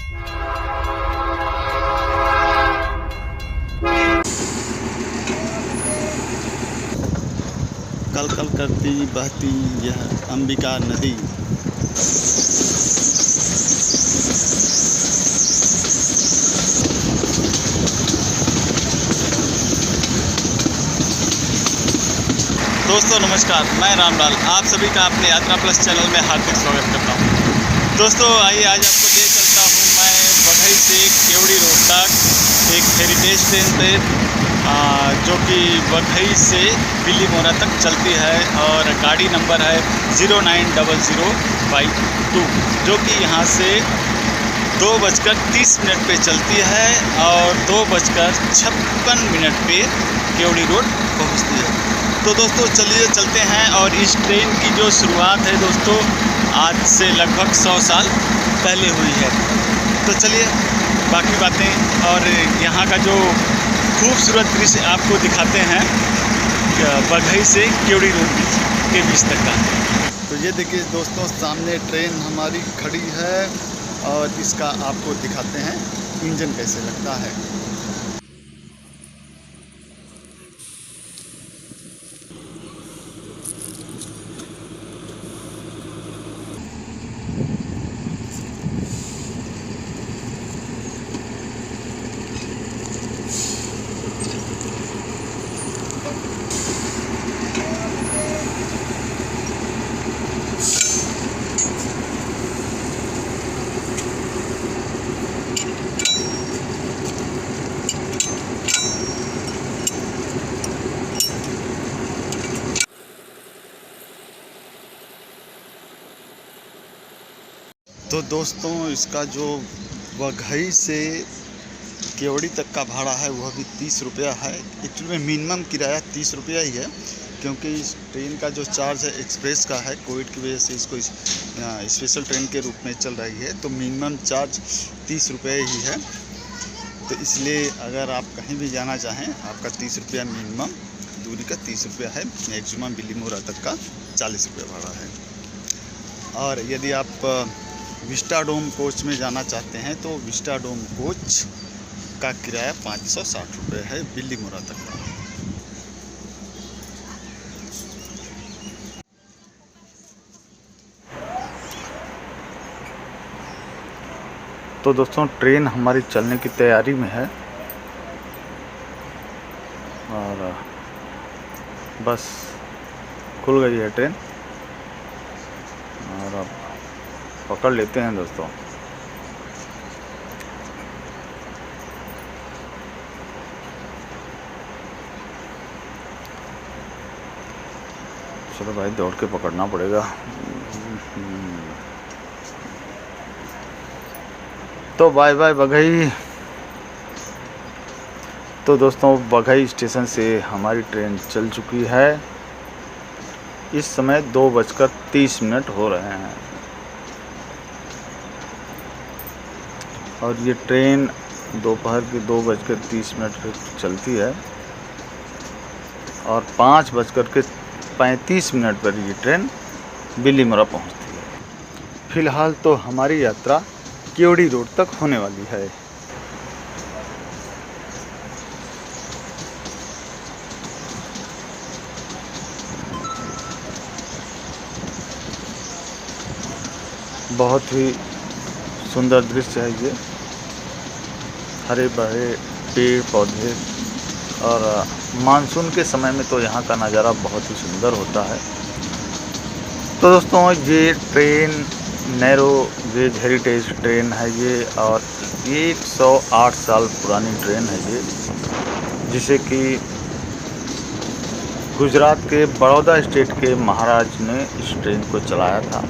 कल कल करती बहती यह अंबिका नदी। दोस्तों नमस्कार, मैं रामलाल आप सभी का अपने यात्रा प्लस चैनल में हार्दिक स्वागत करता हूं। दोस्तों आइए आज आपको ले चलता हूं मैं बघई से केवड़ी रोड तक एक हेरिटेज ट्रेन पे जो कि बघई से बिल्लीमोरा तक चलती है और गाड़ी नंबर है 090052 जो कि यहाँ से 2:30 पे चलती है और 2:56 पे केवड़ी रोड पहुँचती है। तो दोस्तों चलिए चलते हैं और इस ट्रेन की जो शुरुआत है दोस्तों आज से लगभग 100 साल पहले हुई है। तो चलिए बाकी बातें और यहाँ का जो खूबसूरत दृश्य आपको दिखाते हैं बघई से केवड़ी रोड के बीच तक का। तो ये देखिए दोस्तों सामने ट्रेन हमारी खड़ी है और इसका आपको दिखाते हैं इंजन कैसे लगता है। तो दोस्तों इसका जो बघई से केवड़ी तक का भाड़ा है वह भी 30 रुपया है। एक्चुअली में मिनिमम किराया 30 रुपया ही है क्योंकि इस ट्रेन का जो चार्ज है एक्सप्रेस का है, कोविड की वजह से इसको स्पेशल ट्रेन के रूप में चल रही है तो मिनिमम चार्ज 30 रुपये ही है। तो इसलिए अगर आप कहीं भी जाना चाहें आपका 30 रुपया मिनिमम दूरी का 30 रुपया है, मैक्सिमम बिल्लीमोरा तक का 40 रुपया भाड़ा है। और यदि आप विस्टाडोम कोच में जाना चाहते हैं तो विस्टाडोम कोच का किराया 560 रुपये है बिल्लीमोरा तक का। तो दोस्तों ट्रेन हमारी चलने की तैयारी में है और बस खुल गई है ट्रेन और अब पकड़ लेते हैं दोस्तों। चलो भाई दौड़ के पकड़ना पड़ेगा। तो बाय बाय बघई। तो दोस्तों बघई स्टेशन से हमारी ट्रेन चल चुकी है। इस समय 2:30 हो रहे हैं और ये ट्रेन दोपहर के 2:30 पर चलती है और 5:35 पर ये ट्रेन बिल्लीमोरा पहुंचती है। फिलहाल तो हमारी यात्रा केवड़ी रोड तक होने वाली है। बहुत ही सुंदर दृश्य है ये, हरे भरे पेड़ पौधे और मानसून के समय में तो यहाँ का नज़ारा बहुत ही सुंदर होता है। तो दोस्तों ये train narrow gauge heritage train है ये और 108 साल पुरानी ट्रेन है ये, जिसे कि गुजरात के बड़ौदा स्टेट के महाराज ने इस ट्रेन को चलाया था।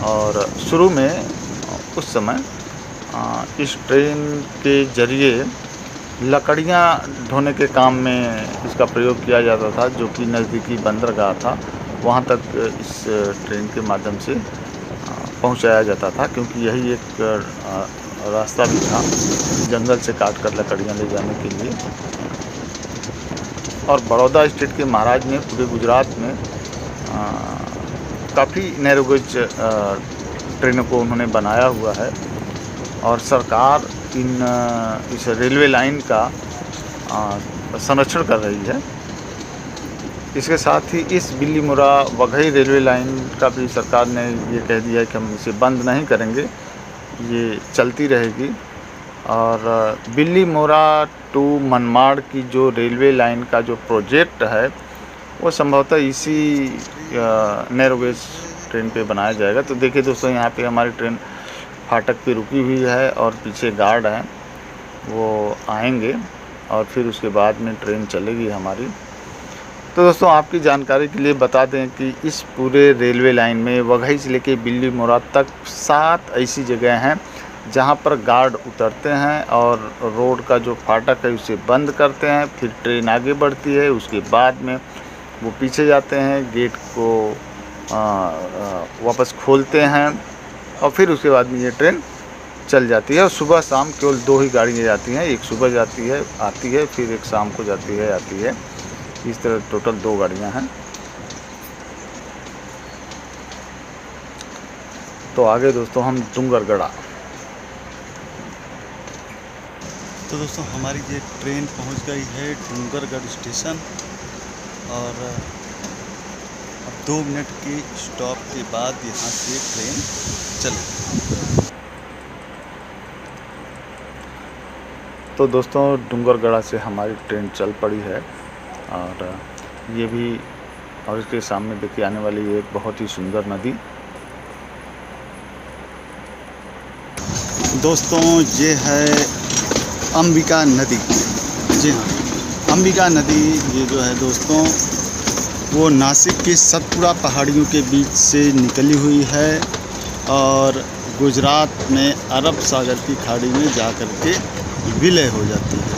और शुरू में उस समय इस ट्रेन के ज़रिए लकड़ियाँ ढोने के काम में इसका प्रयोग किया जाता था, जो कि नज़दीकी बंदरगाह था वहाँ तक इस ट्रेन के माध्यम से पहुँचाया जाता था, क्योंकि यही एक रास्ता भी था जंगल से काट कर लकड़ियाँ ले जाने के लिए। और बड़ौदा स्टेट के महाराज ने पूरे गुजरात में काफ़ी नैरो गेज ट्रेनों को उन्होंने बनाया हुआ है और सरकार इस रेलवे लाइन का संरक्षण कर रही है। इसके साथ ही इस बिल्लीमोरा वघई रेलवे लाइन का भी सरकार ने ये कह दिया है कि हम इसे बंद नहीं करेंगे, ये चलती रहेगी। और बिल्लीमोरा टू मनमाड़ की जो रेलवे लाइन का जो प्रोजेक्ट है वो संभवतः इसी नैरो गेज ट्रेन पे बनाया जाएगा। तो देखिए दोस्तों, यहाँ पे हमारी ट्रेन फाटक पे रुकी हुई है और पीछे गार्ड हैं, वो आएंगे और फिर उसके बाद में ट्रेन चलेगी हमारी। तो दोस्तों, आपकी जानकारी के लिए बता दें कि इस पूरे रेलवे लाइन में वघई से लेके बिल्लीमोरा तक 7 ऐसी जगह हैं जहां पर गार्ड उतरते हैं और रोड का जो फाटक है उसे बंद करते हैं। फिर ट्रेन आगे बढ़ती है, उसके बाद में वो पीछे जाते हैं, गेट को वापस खोलते हैं और फिर उसके बाद में ये ट्रेन चल जाती है। और सुबह शाम केवल 2 ही गाड़ियाँ जाती हैं, एक सुबह जाती है आती है, फिर एक शाम को जाती है आती है। इस तरह टोटल 2 गाड़ियाँ हैं। तो आगे दोस्तों हम डूंगरगढ़ा। तो दोस्तों, हमारी ये ट्रेन पहुंच गई है डूंगरगढ़ स्टेशन और अब 2 मिनट के स्टॉप के बाद यहाँ से ट्रेन चलेगी। तो दोस्तों, डूंगरगढ़ा से हमारी ट्रेन चल पड़ी है और ये भी, और इसके सामने देखिए आने वाली एक बहुत ही सुंदर नदी। दोस्तों, ये है अंबिका नदी। जी हाँ, अंबिका नदी ये जो है दोस्तों, वो नासिक के सतपुड़ा पहाड़ियों के बीच से निकली हुई है और गुजरात में अरब सागर की खाड़ी में जाकर के विलय हो जाती है।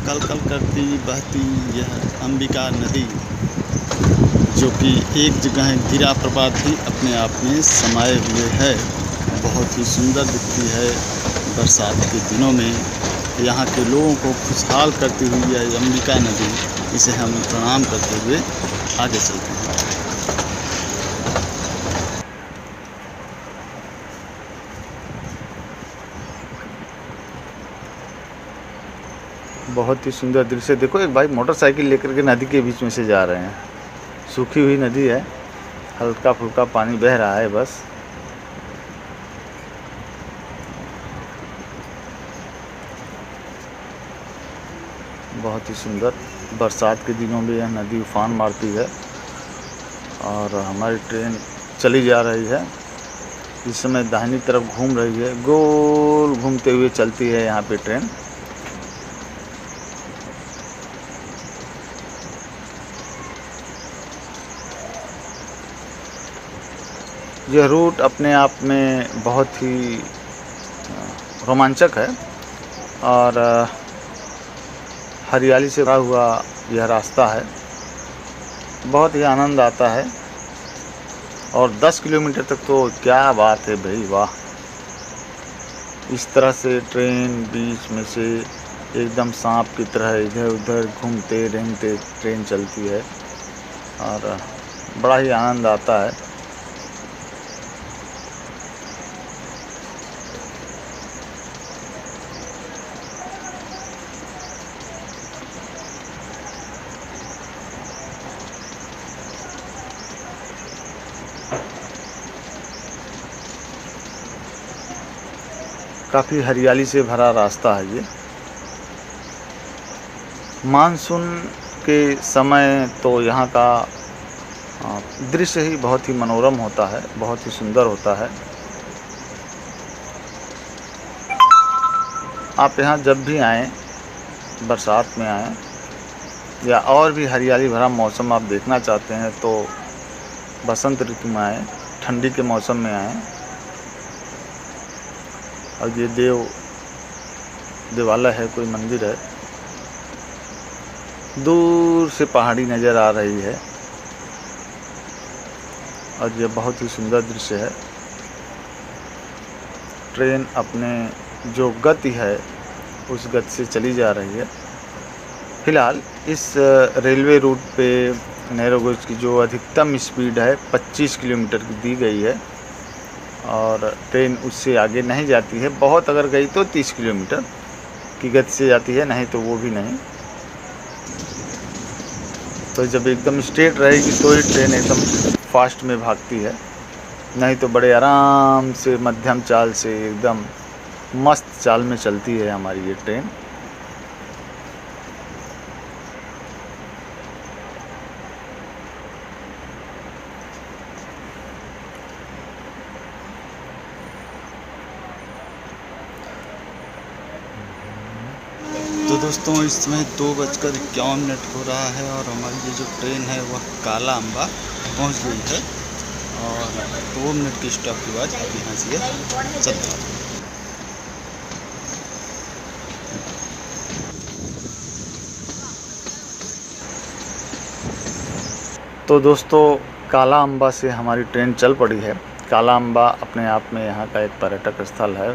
कल कल करती बहती यह अंबिका नदी, जो कि एक जगह गिरा प्रपात भी अपने आप में समाये हुए है, बहुत ही सुंदर दिखती है बरसात के दिनों में। यहाँ के लोगों को खुशहाल करती हुई यह अंबिका नदी, इसे हम प्रणाम करते हुए आगे चलते हैं। बहुत ही सुंदर दृश्य। देखो, एक भाई मोटरसाइकिल लेकर के नदी के बीच में से जा रहे हैं। सूखी हुई नदी है, हल्का फुल्का पानी बह रहा है बस। बहुत ही सुंदर। बरसात के दिनों में यह नदी उफान मारती है और हमारी ट्रेन चली जा रही है। इस समय दाहिनी तरफ घूम रही है, गोल घूमते हुए चलती है यहाँ पे ट्रेन। यह रूट अपने आप में बहुत ही रोमांचक है और हरियाली से भरा हुआ यह रास्ता है, बहुत ही आनंद आता है। और 10 किलोमीटर तक तो क्या बात है भाई, वाह। इस तरह से ट्रेन बीच में से एकदम सांप की तरह इधर उधर घूमते रेंगते ट्रेन चलती है और बड़ा ही आनंद आता है। काफ़ी हरियाली से भरा रास्ता है ये। मानसून के समय तो यहाँ का दृश्य ही बहुत ही मनोरम होता है, बहुत ही सुंदर होता है। आप यहाँ जब भी आएँ, बरसात में आएँ या और भी हरियाली भरा मौसम आप देखना चाहते हैं तो बसंत ऋतु में आएँ, ठंडी के मौसम में आएँ। और ये देवालय है, कोई मंदिर है, दूर से पहाड़ी नज़र आ रही है और ये बहुत ही सुंदर दृश्य है। ट्रेन अपने जो गति है उस गति से चली जा रही है। फ़िलहाल इस रेलवे रूट पे नैरो गेज की जो अधिकतम स्पीड है 25 किलोमीटर की दी गई है और ट्रेन उससे आगे नहीं जाती है। बहुत अगर गई तो 30 किलोमीटर की गति से जाती है, नहीं तो वो भी नहीं। तो जब एकदम स्ट्रेट रहेगी तो ही ट्रेन एकदम फास्ट में भागती है, नहीं तो बड़े आराम से मध्यम चाल से एकदम मस्त चाल में चलती है हमारी ये ट्रेन। तो दोस्तों इस समय 2:51 हो रहा है और हमारी ये जो ट्रेन है वह काला अम्बा पहुंच गई है और 2 मिनट के स्टॉप के बाद अब यहाँ से चलता है। तो दोस्तों काला अम्बा से हमारी ट्रेन चल पड़ी है। काला अम्बा अपने आप में यहाँ का एक पर्यटक स्थल है।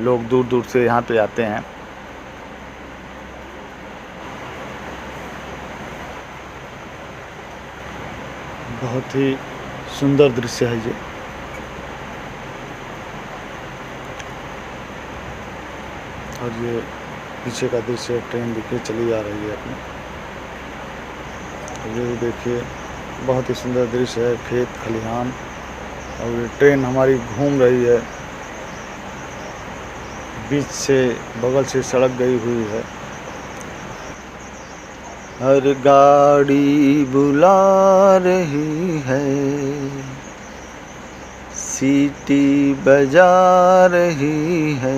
लोग दूर दूर से यहाँ पे आते हैं। बहुत ही सुंदर दृश्य है ये। और ये पीछे का दृश्य, ट्रेन देखिए चली जा रही है अपने। ये देखिए बहुत ही सुंदर दृश्य है, खेत खलिहान, और ये ट्रेन हमारी घूम रही है। बीच से बगल से सड़क गई हुई है। हर गाड़ी बुला रही है, सीटी बजा रही है,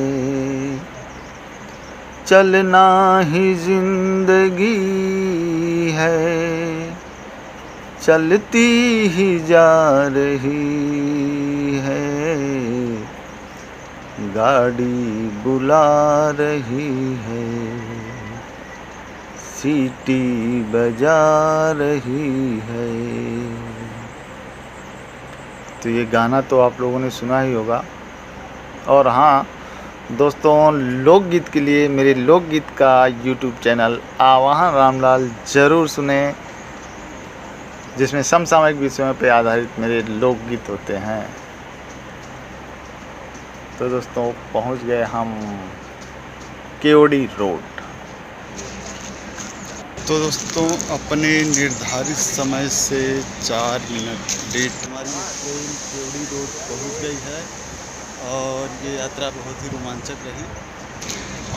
चलना ही जिंदगी है, चलती ही जा रही है, गाड़ी बुला रही है, सीटी बजा रही है। तो ये गाना तो आप लोगों ने सुना ही होगा। और हाँ दोस्तों, लोकगीत के लिए मेरे लोकगीत का यूट्यूब चैनल आवाहन रामलाल ज़रूर सुने, जिसमें समसामयिक विषयों पर आधारित मेरे लोकगीत होते हैं। तो दोस्तों पहुंच गए हम केओडी रोड। तो दोस्तों अपने निर्धारित समय से 4 मिनट लेट हमारी ट्रेन केवड़ी रोड पहुंच गई है और ये यात्रा बहुत ही रोमांचक रही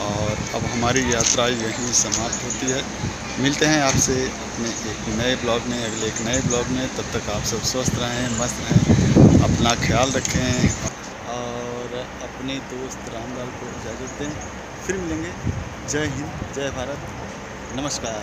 और अब हमारी यात्रा यहीं समाप्त होती है। मिलते हैं आपसे अपने एक नए ब्लॉग में, अगले एक नए ब्लॉग में। तब तक आप सब स्वस्थ रहें, मस्त रहें, अपना ख्याल रखें और अपने दोस्त रामलाल को इजाज़त दें। फिर मिलेंगे। जय हिंद, जय भारत, नमस्कार।